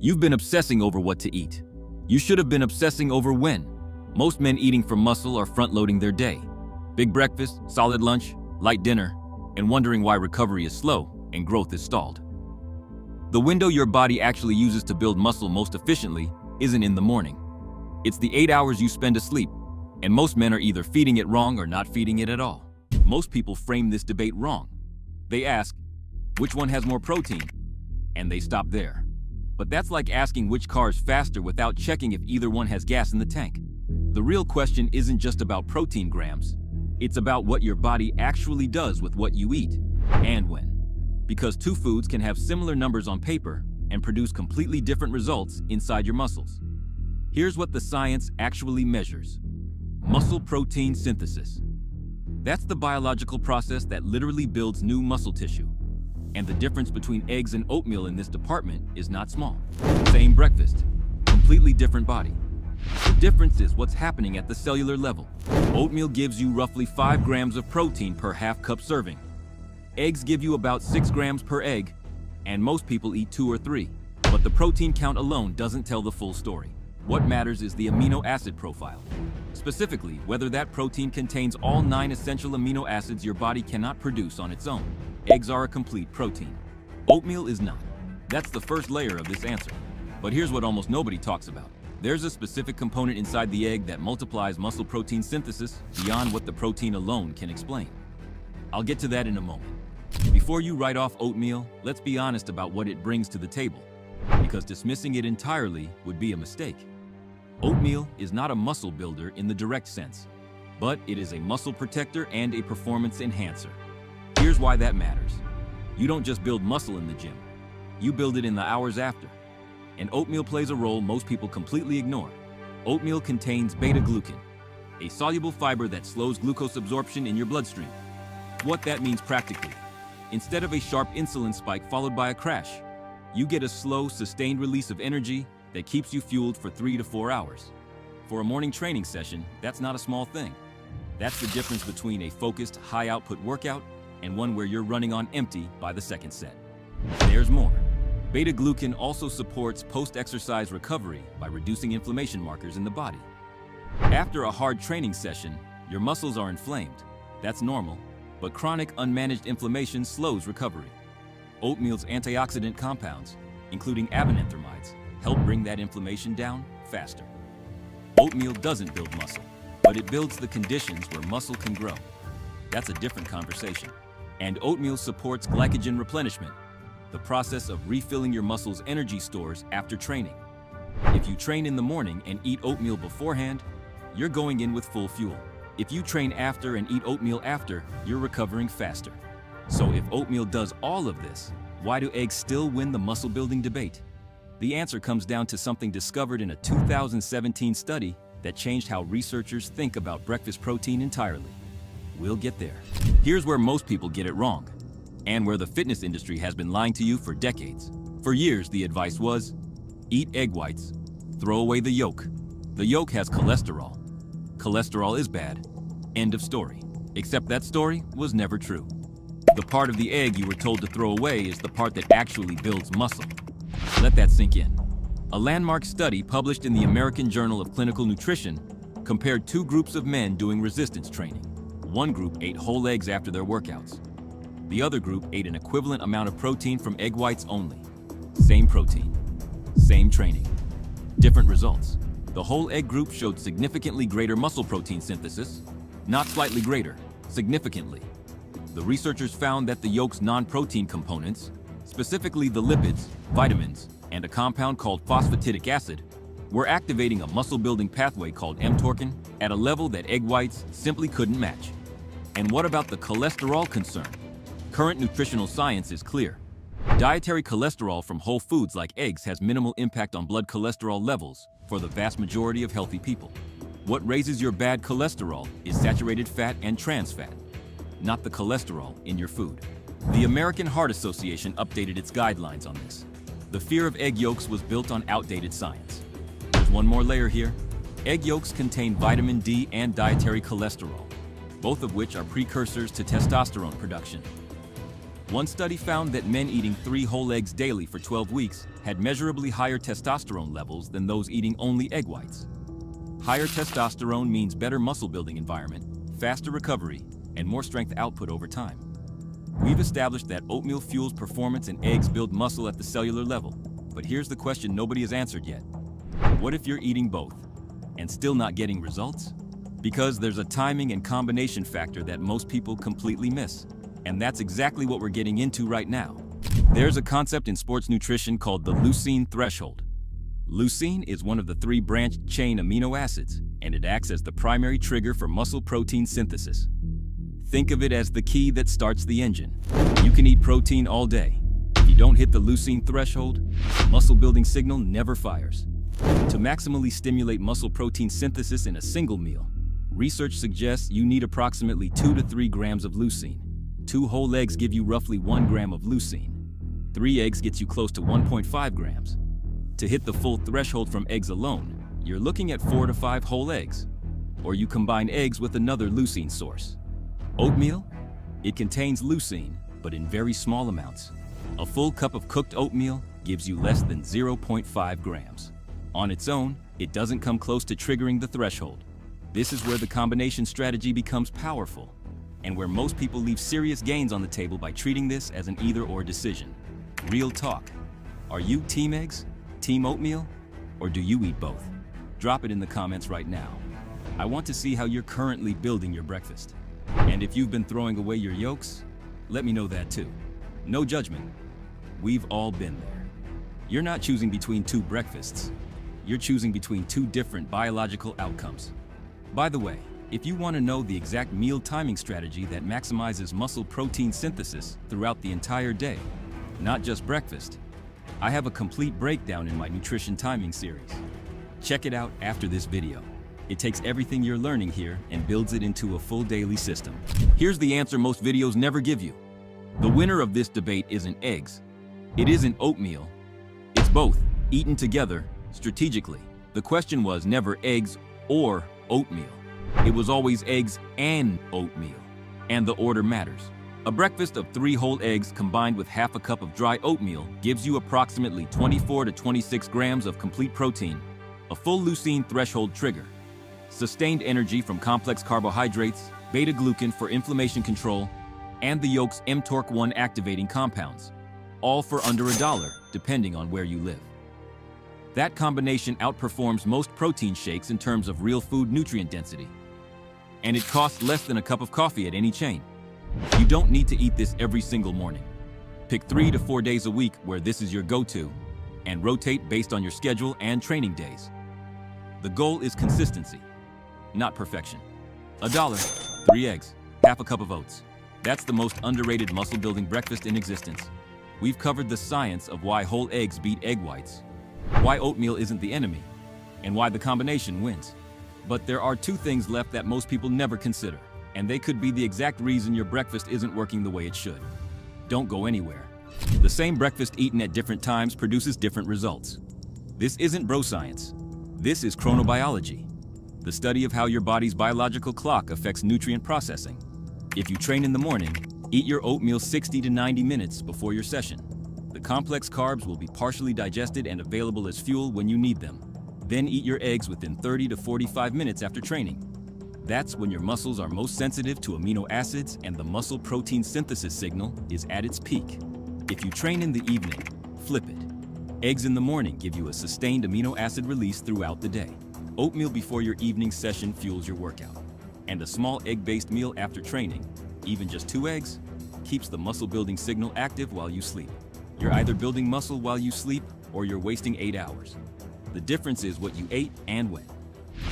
You've been obsessing over what to eat. You should have been obsessing over when. Most men eating for muscle are front-loading their day. Big breakfast, solid lunch, light dinner, and wondering why recovery is slow and growth is stalled. The window your body actually uses to build muscle most efficiently isn't in the morning. It's the 8 hours you spend asleep, and most men are either feeding it wrong or not feeding it at all. Most people frame this debate wrong. They ask, which one has more protein? And they stop there. But that's like asking which car is faster without checking if either one has gas in the tank. The real question isn't just about protein grams. It's about what your body actually does with what you eat, and when. Because two foods can have similar numbers on paper and produce completely different results inside your muscles. Here's what the science actually measures. Muscle protein synthesis. That's the biological process that literally builds new muscle tissue. And the difference between eggs and oatmeal in this department is not small. Same breakfast, completely different body. The difference is what's happening at the cellular level. Oatmeal gives you roughly 5 grams of protein per half-cup serving. Eggs give you about 6 grams per egg, and most people eat 2 or 3. But the protein count alone doesn't tell the full story. What matters is the amino acid profile. Specifically, whether that protein contains all 9 essential amino acids your body cannot produce on its own. Eggs are a complete protein. Oatmeal is not. That's the first layer of this answer. But here's what almost nobody talks about. There's a specific component inside the egg that multiplies muscle protein synthesis beyond what the protein alone can explain. I'll get to that in a moment. Before you write off oatmeal, let's be honest about what it brings to the table, because dismissing it entirely would be a mistake. Oatmeal is not a muscle builder in the direct sense, but it is a muscle protector and a performance enhancer. Here's why that matters. You don't just build muscle in the gym, you build it in the hours after. And oatmeal plays a role most people completely ignore. Oatmeal contains beta-glucan, a soluble fiber that slows glucose absorption in your bloodstream. What that means practically, instead of a sharp insulin spike followed by a crash, you get a slow, sustained release of energy that keeps you fueled for 3 to 4 hours. For a morning training session, that's not a small thing. That's the difference between a focused, high-output workout and one where you're running on empty by the second set. There's more. Beta-glucan also supports post-exercise recovery by reducing inflammation markers in the body. After a hard training session, your muscles are inflamed. That's normal, but chronic unmanaged inflammation slows recovery. Oatmeal's antioxidant compounds, including abenanthramides, help bring that inflammation down faster. Oatmeal doesn't build muscle, but it builds the conditions where muscle can grow. That's a different conversation. And oatmeal supports glycogen replenishment, the process of refilling your muscles' energy stores after training. If you train in the morning and eat oatmeal beforehand, you're going in with full fuel. If you train after and eat oatmeal after, you're recovering faster. So if oatmeal does all of this, why do eggs still win the muscle-building debate? The answer comes down to something discovered in a 2017 study that changed how researchers think about breakfast protein entirely. We'll get there. Here's where most people get it wrong, and where the fitness industry has been lying to you for decades. For years, the advice was, eat egg whites, throw away the yolk. The yolk has cholesterol. Cholesterol is bad. End of story. Except that story was never true. The part of the egg you were told to throw away is the part that actually builds muscle. Let that sink in. A landmark study published in the American Journal of Clinical Nutrition compared 2 groups of men doing resistance training. One group ate whole eggs after their workouts. The other group ate an equivalent amount of protein from egg whites only. Same protein, same training, different results. The whole egg group showed significantly greater muscle protein synthesis, not slightly greater, significantly. The researchers found that the yolk's non-protein components, specifically the lipids, vitamins, and a compound called phosphatidic acid, were activating a muscle-building pathway called mTORCin at a level that egg whites simply couldn't match. And what about the cholesterol concern? Current nutritional science is clear. Dietary cholesterol from whole foods like eggs has minimal impact on blood cholesterol levels for the vast majority of healthy people. What raises your bad cholesterol is saturated fat and trans fat, not the cholesterol in your food. The American Heart Association updated its guidelines on this. The fear of egg yolks was built on outdated science. There's one more layer here. Egg yolks contain vitamin D and dietary cholesterol, both of which are precursors to testosterone production. One study found that men eating 3 whole eggs daily for 12 weeks had measurably higher testosterone levels than those eating only egg whites. Higher testosterone means better muscle building environment, faster recovery, and more strength output over time. We've established that oatmeal fuels performance and eggs build muscle at the cellular level. But here's the question nobody has answered yet. What if you're eating both and still not getting results? Because there's a timing and combination factor that most people completely miss. And that's exactly what we're getting into right now. There's a concept in sports nutrition called the leucine threshold. Leucine is one of the 3 branched chain amino acids, and it acts as the primary trigger for muscle protein synthesis. Think of it as the key that starts the engine. You can eat protein all day. If you don't hit the leucine threshold, the muscle building signal never fires. To maximally stimulate muscle protein synthesis in a single meal, research suggests you need approximately 2 to 3 grams of leucine. 2 whole eggs give you roughly 1 gram of leucine. 3 eggs gets you close to 1.5 grams. To hit the full threshold from eggs alone, you're looking at 4 to 5 whole eggs. Or you combine eggs with another leucine source. Oatmeal? It contains leucine, but in very small amounts. A full cup of cooked oatmeal gives you less than 0.5 grams. On its own, it doesn't come close to triggering the threshold. This is where the combination strategy becomes powerful, and where most people leave serious gains on the table by treating this as an either-or decision. Real talk. Are you team eggs, team oatmeal, or do you eat both? Drop it in the comments right now. I want to see how you're currently building your breakfast. And if you've been throwing away your yolks, let me know that too. No judgment. We've all been there. You're not choosing between 2 breakfasts. You're choosing between 2 different biological outcomes. By the way, if you want to know the exact meal timing strategy that maximizes muscle protein synthesis throughout the entire day, not just breakfast, I have a complete breakdown in my nutrition timing series. Check it out after this video. It takes everything you're learning here and builds it into a full daily system. Here's the answer most videos never give you. The winner of this debate isn't eggs. It isn't oatmeal. It's both, eaten together, strategically. The question was never eggs or oatmeal. It was always eggs and oatmeal. And the order matters. A breakfast of 3 whole eggs combined with half a cup of dry oatmeal gives you approximately 24 to 26 grams of complete protein, a full leucine threshold trigger, sustained energy from complex carbohydrates, beta-glucan for inflammation control, and the yolk's mTORC1 activating compounds, all for under $1, depending on where you live. That combination outperforms most protein shakes in terms of real food nutrient density. And it costs less than a cup of coffee at any chain. You don't need to eat this every single morning. Pick 3 to 4 days a week where this is your go-to, and rotate based on your schedule and training days. The goal is consistency, not perfection. $1, 3 eggs, half a cup of oats. That's the most underrated muscle-building breakfast in existence. We've covered the science of why whole eggs beat egg whites, why oatmeal isn't the enemy, and why the combination wins. But there are 2 things left that most people never consider, and they could be the exact reason your breakfast isn't working the way it should. Don't go anywhere. The same breakfast eaten at different times produces different results. This isn't bro science. This is chronobiology, the study of how your body's biological clock affects nutrient processing. If you train in the morning, eat your oatmeal 60 to 90 minutes before your session. The complex carbs will be partially digested and available as fuel when you need them. Then eat your eggs within 30 to 45 minutes after training. That's when your muscles are most sensitive to amino acids and the muscle protein synthesis signal is at its peak. If you train in the evening, flip it. Eggs in the morning give you a sustained amino acid release throughout the day. Oatmeal before your evening session fuels your workout. And a small egg-based meal after training, even just 2 eggs, keeps the muscle building signal active while you sleep. You're either building muscle while you sleep or you're wasting 8 hours. The difference is what you ate and when.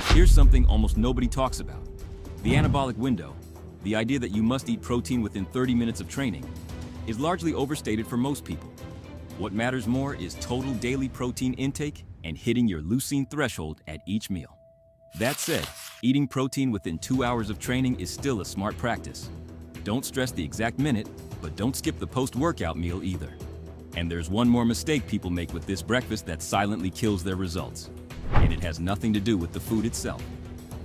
Here's something almost nobody talks about. The anabolic window, the idea that you must eat protein within 30 minutes of training, is largely overstated for most people. What matters more is total daily protein intake and hitting your leucine threshold at each meal. That said, eating protein within 2 hours of training is still a smart practice. Don't stress the exact minute, but don't skip the post-workout meal either. And there's one more mistake people make with this breakfast that silently kills their results. And it has nothing to do with the food itself.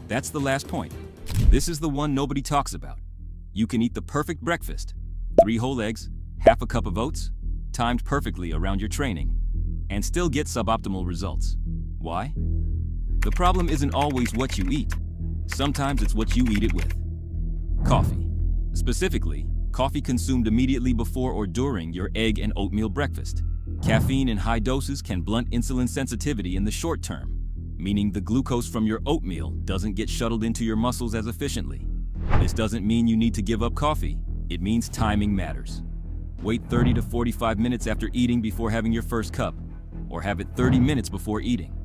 That's the last point. This is the one nobody talks about. You can eat the perfect breakfast, 3 whole eggs, half a cup of oats, timed perfectly around your training, and still get suboptimal results. Why? The problem isn't always what you eat. Sometimes it's what you eat it with. Coffee. Specifically, coffee consumed immediately before or during your egg and oatmeal breakfast. Caffeine in high doses can blunt insulin sensitivity in the short term, meaning the glucose from your oatmeal doesn't get shuttled into your muscles as efficiently. This doesn't mean you need to give up coffee. It means timing matters. Wait 30 to 45 minutes after eating before having your first cup, or have it 30 minutes before eating.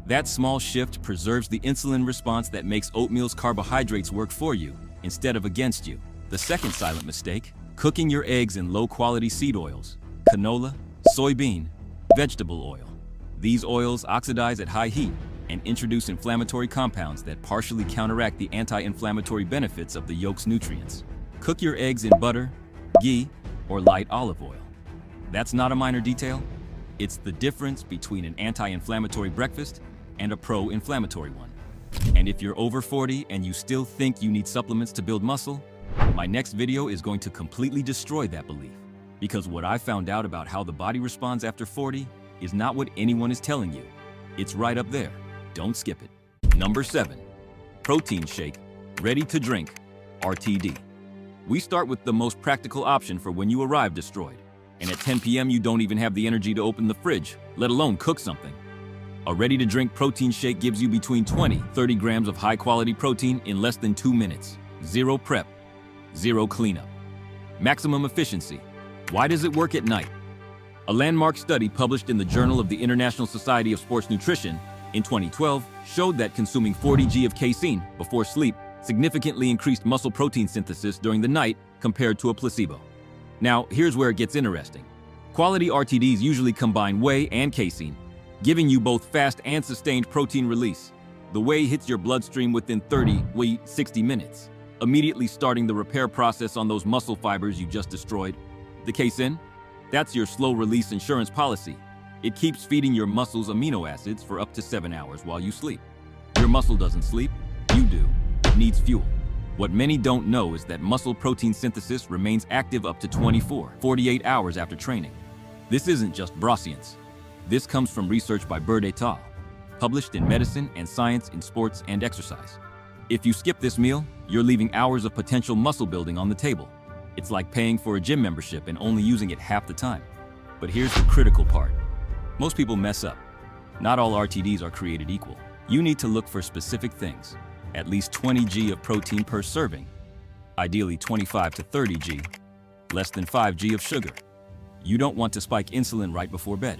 That small shift preserves the insulin response that makes oatmeal's carbohydrates work for you instead of against you. The second silent mistake, cooking your eggs in low-quality seed oils, canola, soybean, vegetable oil. These oils oxidize at high heat and introduce inflammatory compounds that partially counteract the anti-inflammatory benefits of the yolk's nutrients. Cook your eggs in butter, ghee, or light olive oil. That's not a minor detail. It's the difference between an anti-inflammatory breakfast and a pro-inflammatory one. And if you're over 40 and you still think you need supplements to build muscle, my next video is going to completely destroy that belief. Because what I found out about how the body responds after 40 is not what anyone is telling you. It's right up there. Don't skip it. Number 7. Protein shake, ready to drink, RTD. We start with the most practical option for when you arrive destroyed. And at 10 p.m. you don't even have the energy to open the fridge, let alone cook something. A ready-to-drink protein shake gives you between 20-30 grams of high-quality protein in less than 2 minutes. Zero prep, zero cleanup. Maximum efficiency. Why does it work at night? A landmark study published in the Journal of the International Society of Sports Nutrition in 2012 showed that consuming 40 g of casein before sleep significantly increased muscle protein synthesis during the night compared to a placebo. Now, here's where it gets interesting. Quality RTDs usually combine whey and casein, giving you both fast and sustained protein release. The whey hits your bloodstream within 60 minutes, immediately starting the repair process on those muscle fibers you just destroyed. The casein? That's your slow-release insurance policy. It keeps feeding your muscles amino acids for up to 7 hours while you sleep. Your muscle doesn't sleep, you do. It needs fuel. What many don't know is that muscle protein synthesis remains active up to 48 hours after training. This isn't just broscience. This comes from research by Bird et al., published in Medicine and Science in Sports and Exercise. If you skip this meal, you're leaving hours of potential muscle building on the table. It's like paying for a gym membership and only using it half the time. But here's the critical part. Most people mess up. Not all RTDs are created equal. You need to look for specific things. At least 20 g of protein per serving. Ideally 25 to 30 g. Less than 5 g of sugar. You don't want to spike insulin right before bed.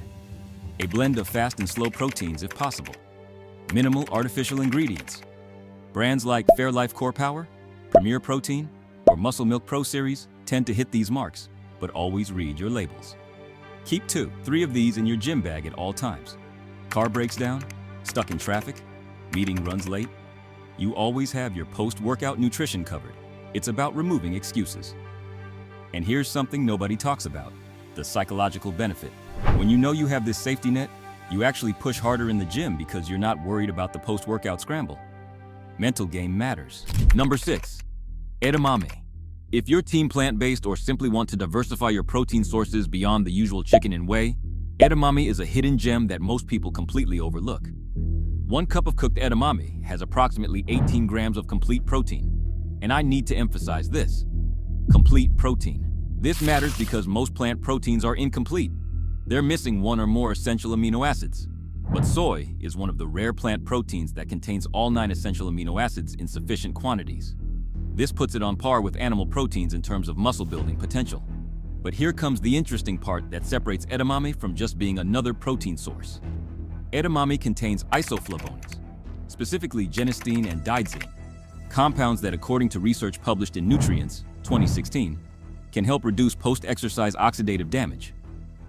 A blend of fast and slow proteins if possible. Minimal artificial ingredients. Brands like Fairlife Core Power, Premier Protein, or Muscle Milk Pro Series tend to hit these marks, but always read your labels. Keep 2-3 of these in your gym bag at all times. Car breaks down, stuck in traffic, meeting runs late. You always have your post-workout nutrition covered. It's about removing excuses. And here's something nobody talks about, the psychological benefit. When you know you have this safety net, you actually push harder in the gym because you're not worried about the post-workout scramble. Mental game matters. Number 6. Edamame. If you're team plant-based or simply want to diversify your protein sources beyond the usual chicken and whey, edamame is a hidden gem that most people completely overlook. 1 cup of cooked edamame has approximately 18 grams of complete protein. And I need to emphasize this. Complete protein. This matters because most plant proteins are incomplete. They're missing 1 or more essential amino acids. But soy is one of the rare plant proteins that contains all 9 essential amino acids in sufficient quantities. This puts it on par with animal proteins in terms of muscle building potential. But here comes the interesting part that separates edamame from just being another protein source. Edamame contains isoflavones, specifically genistein and didzine, compounds that, according to research published in Nutrients, 2016, can help reduce post-exercise oxidative damage.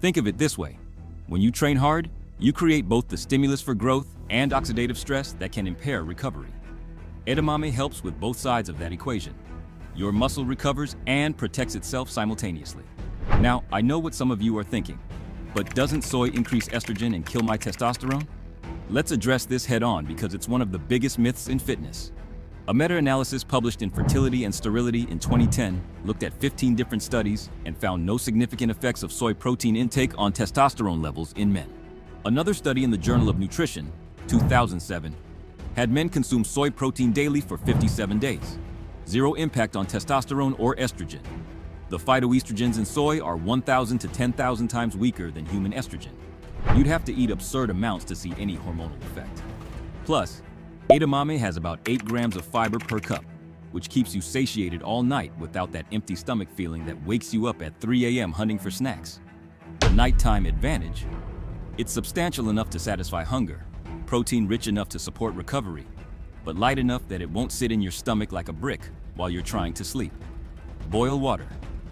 Think of it this way. When you train hard, you create both the stimulus for growth and oxidative stress that can impair recovery. Edamame helps with both sides of that equation. Your muscle recovers and protects itself simultaneously. Now, I know what some of you are thinking, but doesn't soy increase estrogen and kill my testosterone? Let's address this head on because it's one of the biggest myths in fitness. A meta-analysis published in Fertility and Sterility in 2010 looked at 15 different studies and found no significant effects of soy protein intake on testosterone levels in men. Another study in the Journal of Nutrition, 2007, had men consume soy protein daily for 57 days. Zero impact on testosterone or estrogen. The phytoestrogens in soy are 1,000 to 10,000 times weaker than human estrogen. You'd have to eat absurd amounts to see any hormonal effect. Plus, edamame has about 8 grams of fiber per cup, which keeps you satiated all night without that empty stomach feeling that wakes you up at 3 a.m. hunting for snacks. The nighttime advantage? It's substantial enough to satisfy hunger, protein-rich enough to support recovery, but light enough that it won't sit in your stomach like a brick while you're trying to sleep. Boil water.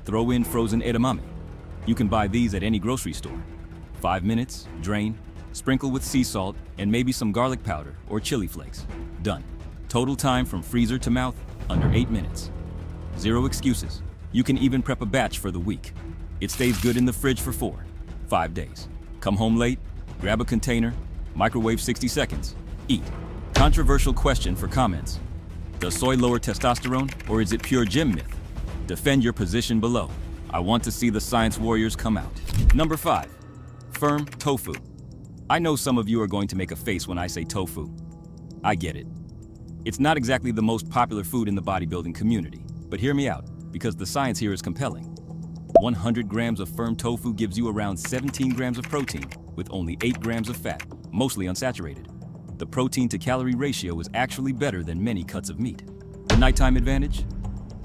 Throw in frozen edamame. You can buy these at any grocery store. 5 minutes, drain, sprinkle with sea salt and maybe some garlic powder or chili flakes. Done. Total time from freezer to mouth, under 8 minutes. Zero excuses. You can even prep a batch for the week. It stays good in the fridge for 4-5 days. Come home late, grab a container, microwave 60 seconds, eat. Controversial question for comments. Does soy lower testosterone or is it pure gym myth? Defend your position below. I want to see the science warriors come out. Number 5. Firm tofu. I know some of you are going to make a face when I say tofu. I get it. It's not exactly the most popular food in the bodybuilding community, but hear me out, because the science here is compelling. 100 grams of firm tofu gives you around 17 grams of protein, with only 8 grams of fat, mostly unsaturated. The protein to calorie ratio is actually better than many cuts of meat. The nighttime advantage?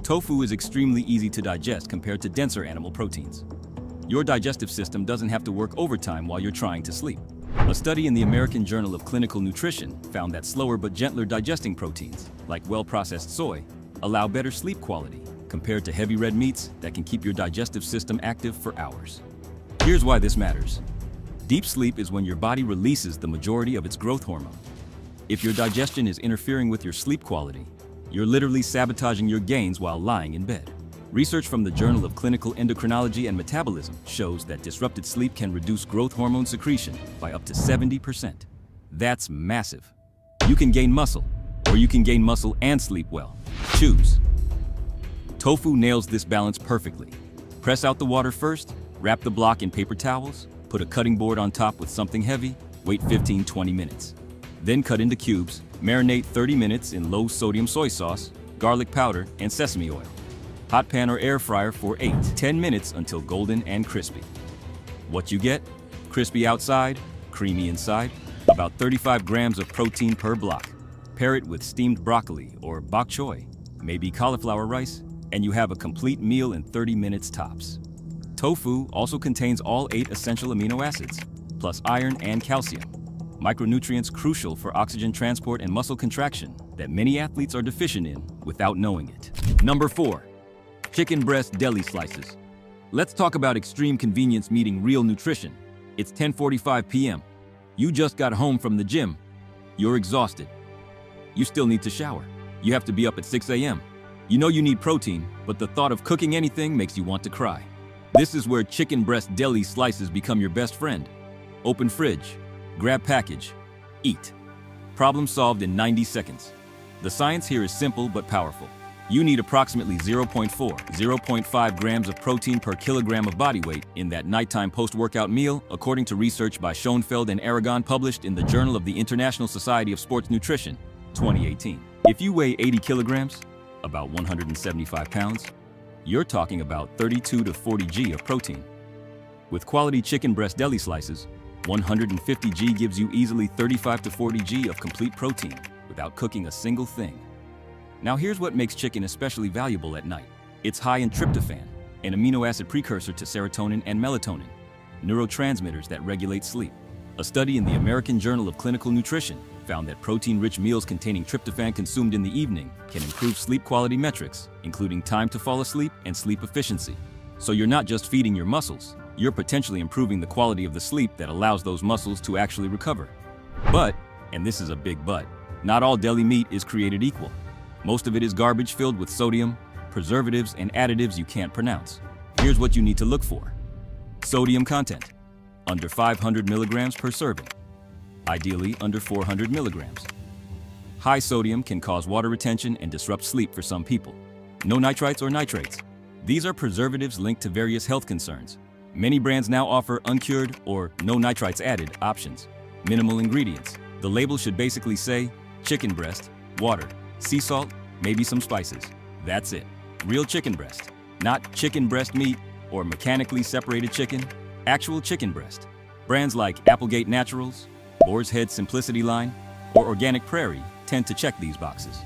Tofu is extremely easy to digest compared to denser animal proteins. Your digestive system doesn't have to work overtime while you're trying to sleep. A study in the American Journal of Clinical Nutrition found that slower but gentler digesting proteins, like well-processed soy, allow better sleep quality compared to heavy red meats that can keep your digestive system active for hours. Here's why this matters. Deep sleep is when your body releases the majority of its growth hormone. If your digestion is interfering with your sleep quality, you're literally sabotaging your gains while lying in bed. Research from the Journal of Clinical Endocrinology and Metabolism shows that disrupted sleep can reduce growth hormone secretion by up to 70%. That's massive. You can gain muscle, or you can gain muscle and sleep well. Choose. Tofu nails this balance perfectly. Press out the water first, wrap the block in paper towels, put a cutting board on top with something heavy, wait 15-20 minutes. Then cut into cubes, marinate 30 minutes in low-sodium soy sauce, garlic powder, and sesame oil. Hot pan or air fryer for 8-10 minutes until golden and crispy. What you get? Crispy outside, creamy inside, about 35 grams of protein per block. Pair it with steamed broccoli or bok choy, maybe cauliflower rice, and you have a complete meal in 30 minutes tops. Tofu also contains all 8 essential amino acids, plus iron and calcium, micronutrients crucial for oxygen transport and muscle contraction that many athletes are deficient in without knowing it. Number 4. Chicken breast deli slices. Let's talk about extreme convenience meeting real nutrition. It's 10:45 p.m. You just got home from the gym. You're exhausted. You still need to shower. You have to be up at 6 a.m. You know you need protein, but the thought of cooking anything makes you want to cry. This is where chicken breast deli slices become your best friend. Open fridge, grab package, eat. Problem solved in 90 seconds. The science here is simple but powerful. You need approximately 0.5 grams of protein per kilogram of body weight in that nighttime post-workout meal, according to research by Schoenfeld and Aragon published in the Journal of the International Society of Sports Nutrition, 2018. If you weigh 80 kilograms, about 175 pounds, you're talking about 32 to 40 g of protein. With quality chicken breast deli slices, 150 g gives you easily 35 to 40 g of complete protein without cooking a single thing. Now here's what makes chicken especially valuable at night. It's high in tryptophan, an amino acid precursor to serotonin and melatonin, neurotransmitters that regulate sleep. A study in the American Journal of Clinical Nutrition found that protein-rich meals containing tryptophan consumed in the evening can improve sleep quality metrics, including time to fall asleep and sleep efficiency. So you're not just feeding your muscles, you're potentially improving the quality of the sleep that allows those muscles to actually recover. But, and this is a big but, not all deli meat is created equal. Most of it is garbage filled with sodium, preservatives, and additives you can't pronounce. Here's what you need to look for. Sodium content, under 500 milligrams per serving. Ideally under 400 milligrams. High sodium can cause water retention and disrupt sleep for some people. No nitrites or nitrates. These are preservatives linked to various health concerns. Many brands now offer uncured or no nitrites added options. Minimal ingredients. The label should basically say chicken breast, water, sea salt, maybe some spices. That's it. Real chicken breast. Not chicken breast meat or mechanically separated chicken. Actual chicken breast. Brands like Applegate Naturals, Boar's Head Simplicity Line, or Organic Prairie tend to check these boxes.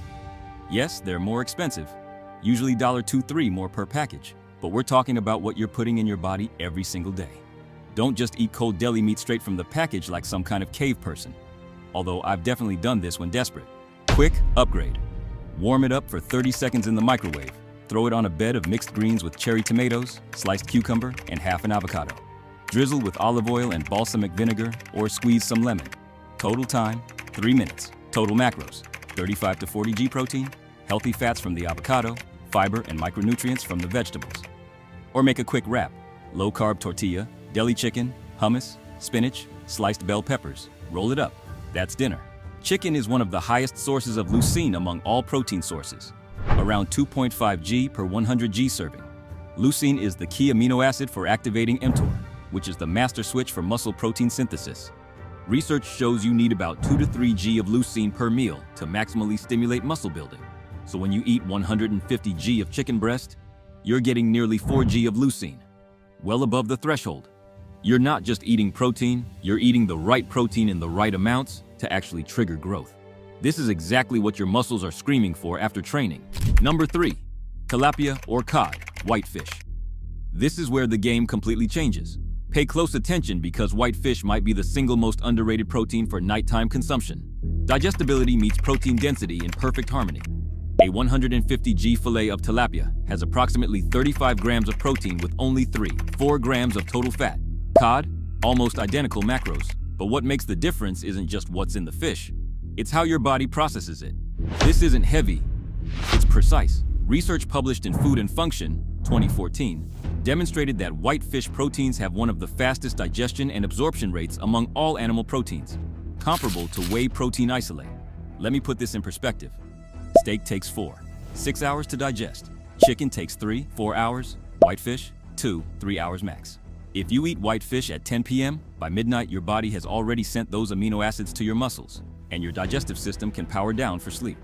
Yes, they're more expensive, usually $2-3 more per package, but we're talking about what you're putting in your body every single day. Don't just eat cold deli meat straight from the package like some kind of cave person. Although I've definitely done this when desperate. Quick upgrade. Warm it up for 30 seconds in the microwave. Throw it on a bed of mixed greens with cherry tomatoes, sliced cucumber, and half an avocado. Drizzle with olive oil and balsamic vinegar or squeeze some lemon. Total time, 3 minutes. Total macros, 35 to 40 G protein, healthy fats from the avocado, fiber and micronutrients from the vegetables. Or make a quick wrap. Low-carb tortilla, deli chicken, hummus, spinach, sliced bell peppers. Roll it up. That's dinner. Chicken is one of the highest sources of leucine among all protein sources, around 2.5 G per 100 G serving. Leucine is the key amino acid for activating mTOR, which is the master switch for muscle protein synthesis. Research shows you need about 2 to 3 G of leucine per meal to maximally stimulate muscle building. So when you eat 150 G of chicken breast, you're getting nearly 4 G of leucine, well above the threshold. You're not just eating protein, you're eating the right protein in the right amounts to actually trigger growth. This is exactly what your muscles are screaming for after training. Number 3, tilapia or cod, whitefish. This is where the game completely changes. Pay close attention because whitefish might be the single most underrated protein for nighttime consumption. Digestibility meets protein density in perfect harmony. A 150 G fillet of tilapia has approximately 35 grams of protein with only 4 grams of total fat. Cod, almost identical macros, but what makes the difference isn't just what's in the fish, it's how your body processes it. This isn't heavy, it's precise. Research published in Food and Function, 2014, demonstrated that whitefish proteins have one of the fastest digestion and absorption rates among all animal proteins, comparable to whey protein isolate. Let me put this in perspective. Steak takes 6 hours to digest. Chicken takes 3-4 hours. Whitefish, 2-3 hours max. If you eat whitefish at 10 p.m., by midnight your body has already sent those amino acids to your muscles, and your digestive system can power down for sleep.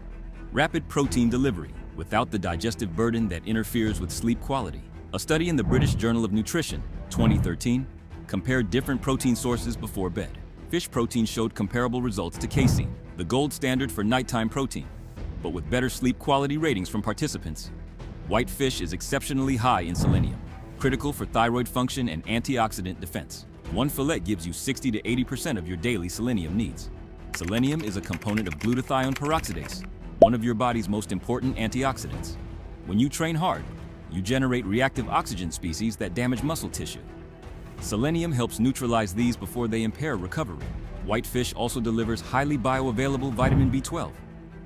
Rapid protein delivery, without the digestive burden that interferes with sleep quality. A study in the British Journal of Nutrition, 2013, compared different protein sources before bed. Fish protein showed comparable results to casein, the gold standard for nighttime protein, but with better sleep quality ratings from participants. Whitefish is exceptionally high in selenium, critical for thyroid function and antioxidant defense. One fillet gives you 60 to 80% of your daily selenium needs. Selenium is a component of glutathione peroxidase, one of your body's most important antioxidants. When you train hard, you generate reactive oxygen species that damage muscle tissue. Selenium helps neutralize these before they impair recovery. Whitefish also delivers highly bioavailable vitamin B12,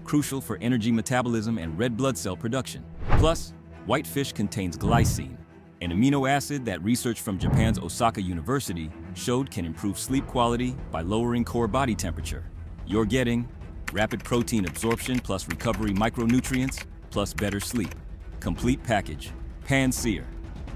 crucial for energy metabolism and red blood cell production. Plus, whitefish contains glycine, an amino acid that research from Japan's Osaka University showed can improve sleep quality by lowering core body temperature. You're getting rapid protein absorption plus recovery micronutrients plus better sleep. Complete package. Pan sear.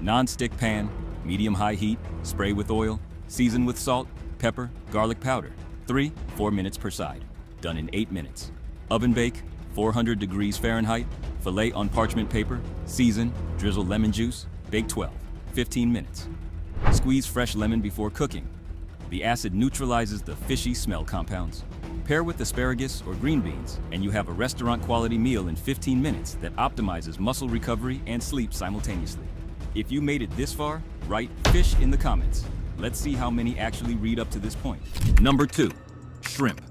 Non-stick pan, medium-high heat, spray with oil, season with salt, pepper, garlic powder. 3-4 minutes per side. Done in 8 minutes. Oven bake, 400 degrees Fahrenheit, fillet on parchment paper, season, drizzle lemon juice, bake 15 minutes. Squeeze fresh lemon before cooking. The acid neutralizes the fishy smell compounds. Pair with asparagus or green beans, and you have a restaurant-quality meal in 15 minutes that optimizes muscle recovery and sleep simultaneously. If you made it this far, write fish in the comments. Let's see how many actually read up to this point. Number 2, shrimp.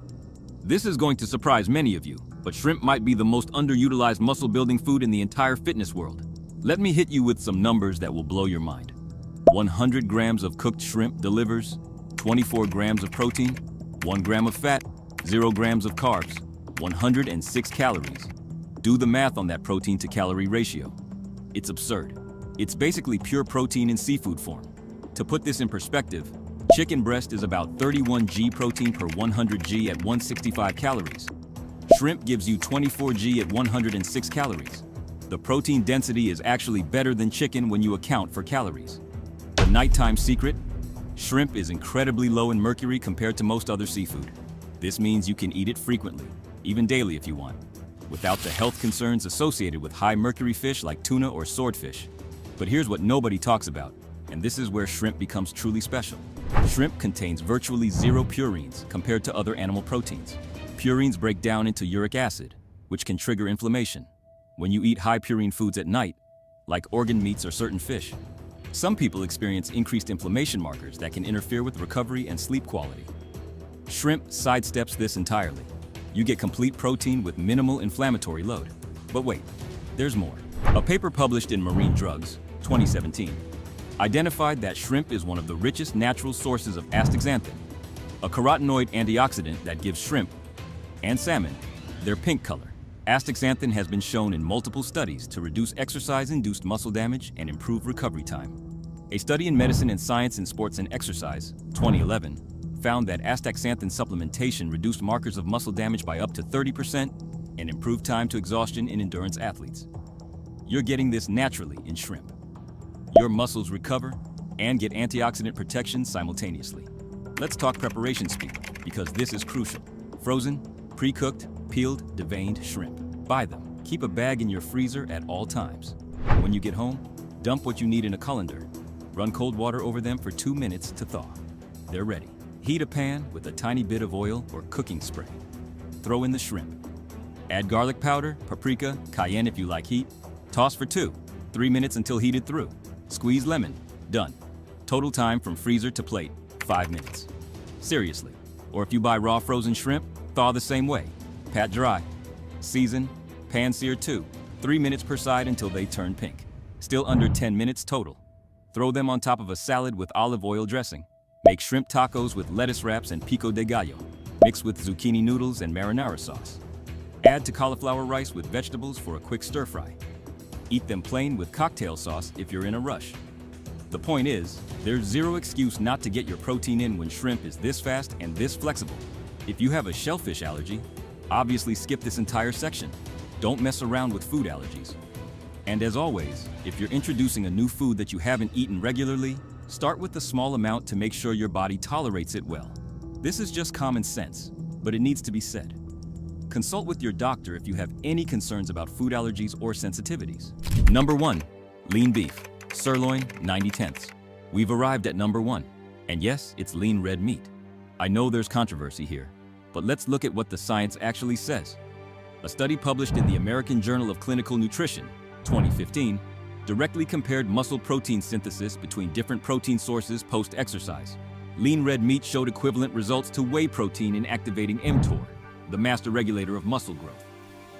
This is going to surprise many of you, but shrimp might be the most underutilized muscle-building food in the entire fitness world. Let me hit you with some numbers that will blow your mind. 100 grams of cooked shrimp delivers 24 grams of protein, 1 gram of fat, 0 grams of carbs, 106 calories. Do the math on that protein to calorie ratio. It's absurd. It's basically pure protein in seafood form. To put this in perspective, chicken breast is about 31 G protein per 100 G at 165 calories. Shrimp gives you 24G at 106 calories. The protein density is actually better than chicken when you account for calories. The nighttime secret? Shrimp is incredibly low in mercury compared to most other seafood. This means you can eat it frequently, even daily if you want, without the health concerns associated with high mercury fish like tuna or swordfish. But here's what nobody talks about, and this is where shrimp becomes truly special. Shrimp contains virtually zero purines compared to other animal proteins. Purines break down into uric acid, which can trigger inflammation when you eat high purine foods at night, like organ meats or certain fish. Some people experience increased inflammation markers that can interfere with recovery and sleep quality. Shrimp sidesteps this entirely. You get complete protein with minimal inflammatory load. But wait, there's more. A paper published in Marine Drugs, 2017, identified that shrimp is one of the richest natural sources of astaxanthin, a carotenoid antioxidant that gives shrimp and salmon their pink color. Astaxanthin has been shown in multiple studies to reduce exercise-induced muscle damage and improve recovery time. A study in Medicine and Science in Sports and Exercise, 2011, found that astaxanthin supplementation reduced markers of muscle damage by up to 30% and improved time to exhaustion in endurance athletes. You're getting this naturally in shrimp. Your muscles recover and get antioxidant protection simultaneously. Let's talk preparation speed, because this is crucial. Frozen, pre-cooked, peeled, deveined shrimp. Buy them. Keep a bag in your freezer at all times. When you get home, dump what you need in a colander. Run cold water over them for 2 minutes to thaw. They're ready. Heat a pan with a tiny bit of oil or cooking spray. Throw in the shrimp. Add garlic powder, paprika, cayenne if you like heat. Toss for 2-3 minutes until heated through. Squeeze lemon. Done. Total time from freezer to plate, 5 minutes. Seriously. Or if you buy raw frozen shrimp, thaw the same way. Pat dry. Season, pan sear 2-3 minutes per side until they turn pink. Still under 10 minutes total. Throw them on top of a salad with olive oil dressing. Make shrimp tacos with lettuce wraps and pico de gallo. Mix with zucchini noodles and marinara sauce. Add to cauliflower rice with vegetables for a quick stir fry. Eat them plain with cocktail sauce if you're in a rush. The point is, there's zero excuse not to get your protein in when shrimp is this fast and this flexible. If you have a shellfish allergy, obviously skip this entire section. Don't mess around with food allergies. And as always, if you're introducing a new food that you haven't eaten regularly, start with a small amount to make sure your body tolerates it well. This is just common sense, but it needs to be said. Consult with your doctor if you have any concerns about food allergies or sensitivities. Number 1. Lean beef, sirloin, 90/10. We've arrived at number 1. And yes, it's lean red meat. I know there's controversy here, but let's look at what the science actually says. A study published in the American Journal of Clinical Nutrition, 2015, directly compared muscle protein synthesis between different protein sources post-exercise. Lean red meat showed equivalent results to whey protein in activating mTOR, the master regulator of muscle growth.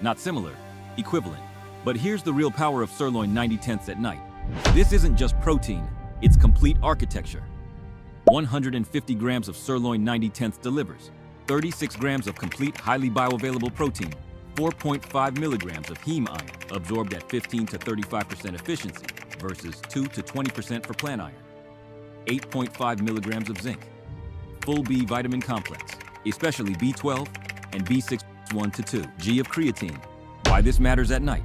Not similar, equivalent. But here's the real power of sirloin 90/10 at night. This isn't just protein, it's complete architecture. 150 grams of sirloin 90/10 delivers 36 grams of complete highly bioavailable protein, 4.5 milligrams of heme iron absorbed at 15 to 35% efficiency versus 2 to 20% for plant iron, 8.5 milligrams of zinc, full B vitamin complex, especially B12 and B6 1-2 G of creatine. Why this matters at night.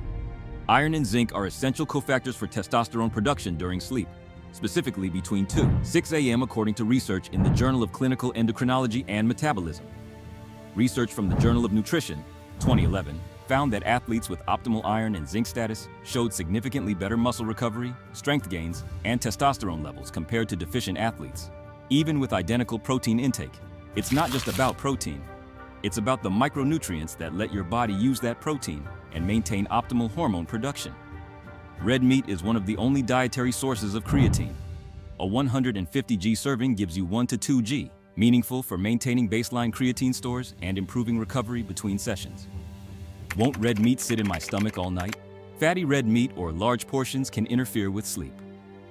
Iron and zinc are essential cofactors for testosterone production during sleep, specifically between 2-6 a.m. according to research in the Journal of Clinical Endocrinology and Metabolism. Research from the Journal of Nutrition, 2011, found that athletes with optimal iron and zinc status showed significantly better muscle recovery, strength gains, and testosterone levels compared to deficient athletes, even with identical protein intake. It's not just about protein. It's about the micronutrients that let your body use that protein and maintain optimal hormone production. Red meat is one of the only dietary sources of creatine. A 150 g serving gives you 1-2 g, meaningful for maintaining baseline creatine stores and improving recovery between sessions. Won't red meat sit in my stomach all night? Fatty red meat or large portions can interfere with sleep.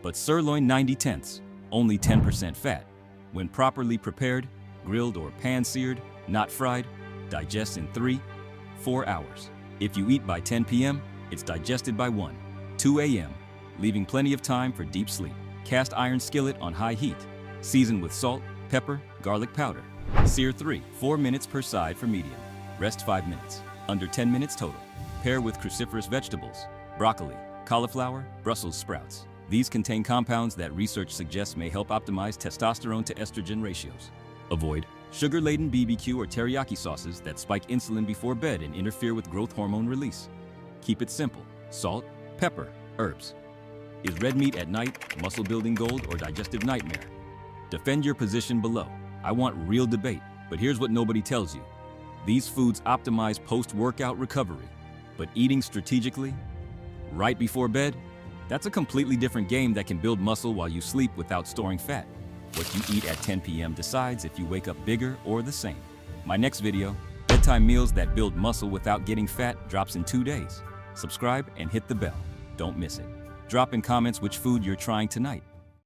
But sirloin 90/10, only 10% fat, when properly prepared, grilled or pan-seared, not fried, digests in 3-4 hours. If you eat by 10 p.m., it's digested by 1-2 a.m., leaving plenty of time for deep sleep. Cast iron skillet on high heat. Season with salt, pepper, garlic powder. Sear 3-4 minutes per side for medium. Rest 5 minutes. Under 10 minutes total. Pair with cruciferous vegetables, broccoli, cauliflower, Brussels sprouts. These contain compounds that research suggests may help optimize testosterone to estrogen ratios. Avoid sugar-laden BBQ or teriyaki sauces that spike insulin before bed and interfere with growth hormone release. Keep it simple. Salt, pepper, herbs. Is red meat at night muscle-building gold or digestive nightmare? Defend your position below. I want real debate, but here's what nobody tells you. These foods optimize post-workout recovery, but eating strategically, right before bed, that's a completely different game that can build muscle while you sleep without storing fat. What you eat at 10 p.m. decides if you wake up bigger or the same. My next video, bedtime meals that build muscle without getting fat, drops in 2 days. Subscribe and hit the bell. Don't miss it. Drop in comments which food you're trying tonight.